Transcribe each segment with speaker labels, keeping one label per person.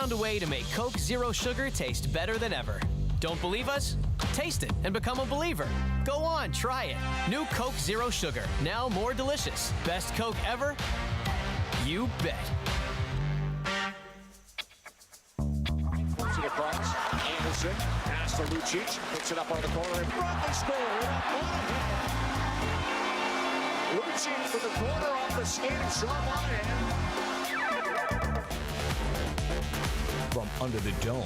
Speaker 1: found a way to make Coke Zero Sugar taste better than ever. Don't believe us? Taste it and become a believer. Go on, try it. New Coke Zero Sugar, now more delicious. Best Coke ever? You bet.
Speaker 2: Puts it across. Anderson, pass to Lucic, picks it up on the corner, and Bromley scores. Lucic for the corner off the skate, sharp on hand.
Speaker 3: From under the dome.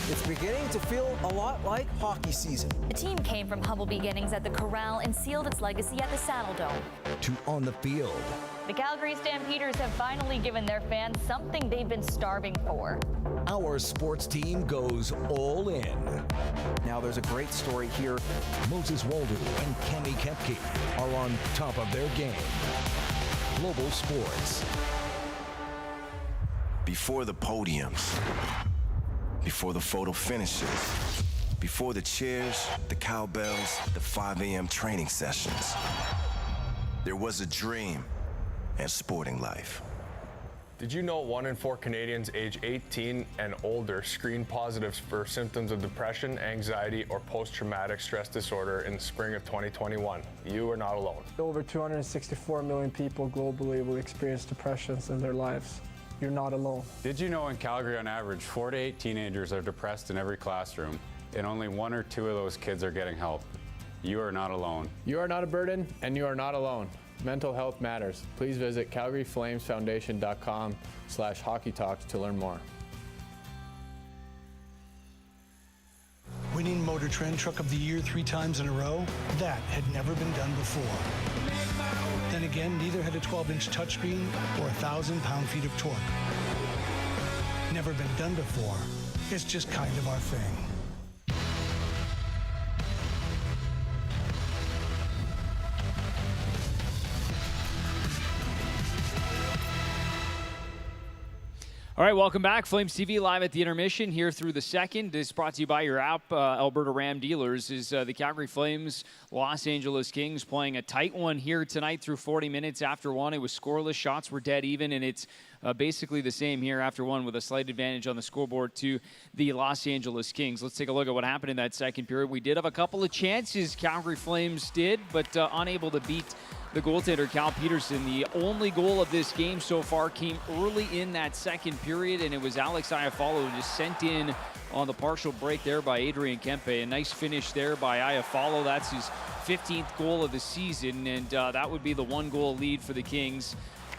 Speaker 4: It's beginning to feel a lot like hockey season.
Speaker 5: The team came from humble beginnings at the Corral and sealed its legacy at the Saddle Dome.
Speaker 3: To on the field.
Speaker 5: The Calgary Stampeders have finally given their fans something they've been starving for.
Speaker 3: Our sports team goes all in.
Speaker 4: Now there's a great story here.
Speaker 3: Moses Waldo and Kemi Kepke are on top of their game. Global Sports.
Speaker 6: Before the podiums, before the photo finishes, before the cheers, the cowbells, the 5 a.m. training sessions, there was a dream and sporting life.
Speaker 7: Did you know 1 in 4 Canadians age 18 and older screen positives for symptoms of depression, anxiety, or post-traumatic stress disorder in the spring of 2021? You are not alone.
Speaker 8: Over 264 million people globally will experience depressions in their lives. You're not alone.
Speaker 9: Did you know in Calgary, on average, 4 to 8 teenagers are depressed in every classroom, and only 1 or 2 of those kids are getting help? You are not alone.
Speaker 10: You are not a burden, and you are not alone. Mental health matters. Please visit calgaryflamesfoundation.com/hockeytalks to learn more.
Speaker 11: Winning Motor Trend Truck of the Year 3 times in a row? That had never been done before. Then again, neither had a 12-inch touchscreen or 1,000 pound-feet of torque. Never been done before. It's just kind of our thing.
Speaker 12: All right, welcome back. Flames TV live at the Intermission here through the second. This is brought to you by your app, Alberta Ram Dealers. Is the Calgary Flames, Los Angeles Kings playing a tight one here tonight through 40 minutes after one. It was scoreless. Shots were dead even, and it's basically the same here after one with a slight advantage on the scoreboard to the Los Angeles Kings. Let's take a look at what happened in that second period. We did have a couple of chances, Calgary Flames did, but unable to beat the goaltender, Cal Peterson. The only goal of this game so far came early in that second period, and it was Alex Iafallo who just sent in on the partial break there by Adrian Kempe. A nice finish there by Iafallo. That's his 15th goal of the season, and that would be the 1-goal lead for the Kings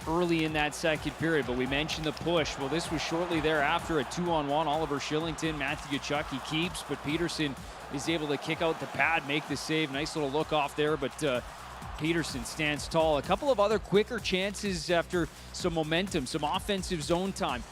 Speaker 12: early in that second period. But we mentioned the push. Well, this was shortly thereafter, a 2-on-1. Oliver Shillington, Matthew Tkachuk, he keeps, but Peterson is able to kick out the pad, make the save. Nice little look off there, but Peterson stands tall. A couple of other quicker chances after some momentum, some offensive zone time.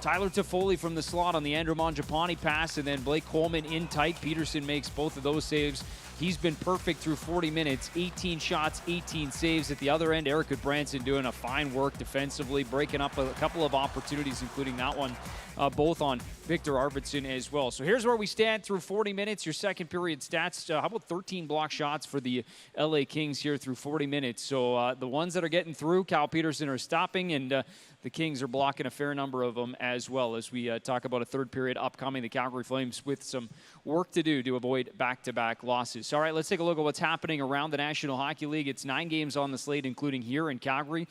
Speaker 12: Tyler Toffoli from the slot on the Andrew Mangiapane pass, and then Blake Coleman in tight. Peterson makes both of those saves. He's been perfect through 40 minutes, 18 shots, 18 saves. At the other end, Eric Goodbranson doing a fine work defensively, breaking up a couple of opportunities, including that one, both on Victor Arvidsson as well. So here's where we stand through 40 minutes. Your second period stats, how about 13 block shots for the LA Kings here through 40 minutes? So the ones that are getting through, Cal Peterson are stopping, and the Kings are blocking a fair number of them as well. As we talk about a third period upcoming, the Calgary Flames with some work to do to avoid back-to-back losses. All right, let's take a look at what's happening around the National Hockey League. It's 9 games on the slate, including here in Calgary.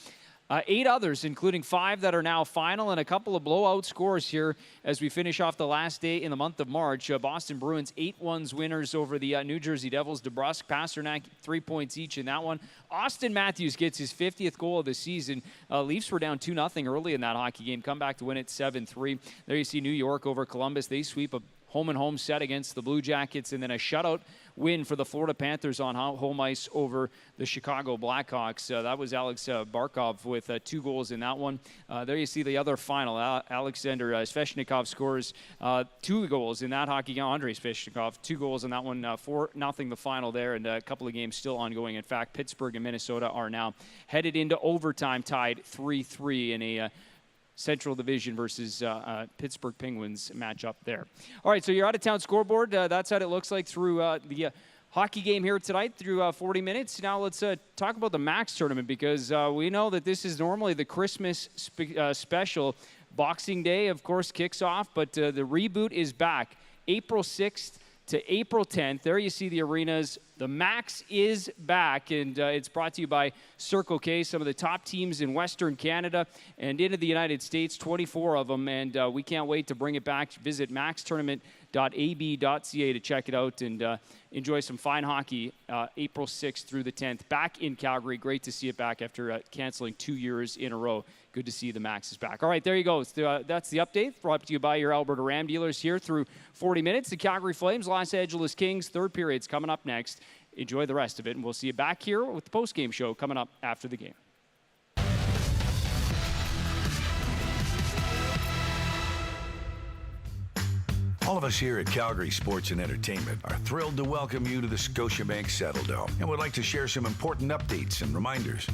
Speaker 12: 8 others, including 5 that are now final, and a couple of blowout scores here as we finish off the last day in the month of March. Boston Bruins 8-1 winners over the New Jersey Devils. DeBrusk, Pasternak, 3 points each in that one. Austin Matthews gets his 50th goal of the season. Leafs were down 2-0 early in that hockey game. Come back to win it 7-3. There you see New York over Columbus. They sweep a home-and-home set against the Blue Jackets, and then a shutout win for the Florida Panthers on home ice over the Chicago Blackhawks. That was Alex Barkov with 2 goals in that one. There you see the other final. Alexander Svechnikov scores 2 goals in that hockey game. Andrei Svechnikov, 2 goals in that one, 4-0 the final there, and a couple of games still ongoing. In fact, Pittsburgh and Minnesota are now headed into overtime, tied 3-3 in a Central Division versus Pittsburgh Penguins matchup there. All right, so your out-of-town scoreboard, that's what it looks like through the hockey game here tonight through 40 minutes. Now let's talk about the Max tournament, because we know that this is normally the Christmas special. Boxing Day, of course, kicks off, but the reboot is back April 6th to April 10th. There you see the arenas. The Max is back, and it's brought to you by Circle K, some of the top teams in Western Canada and into the United States, 24 of them, and we can't wait to bring it back. Visit maxtournament.ab.ca to check it out and enjoy some fine hockey April 6th through the 10th. Back in Calgary. Great to see it back after canceling 2 years in a row. Good to see the Max is back. All right, there you go. That's the update brought to you by your Alberta Ram dealers here through 40 minutes. The Calgary Flames, Los Angeles Kings, third period's coming up next. Enjoy the rest of it, and we'll see you back here with the post-game show coming up after the game.
Speaker 3: All of us here at Calgary Sports and Entertainment are thrilled to welcome you to the Scotiabank Saddledome and would like to share some important updates and reminders.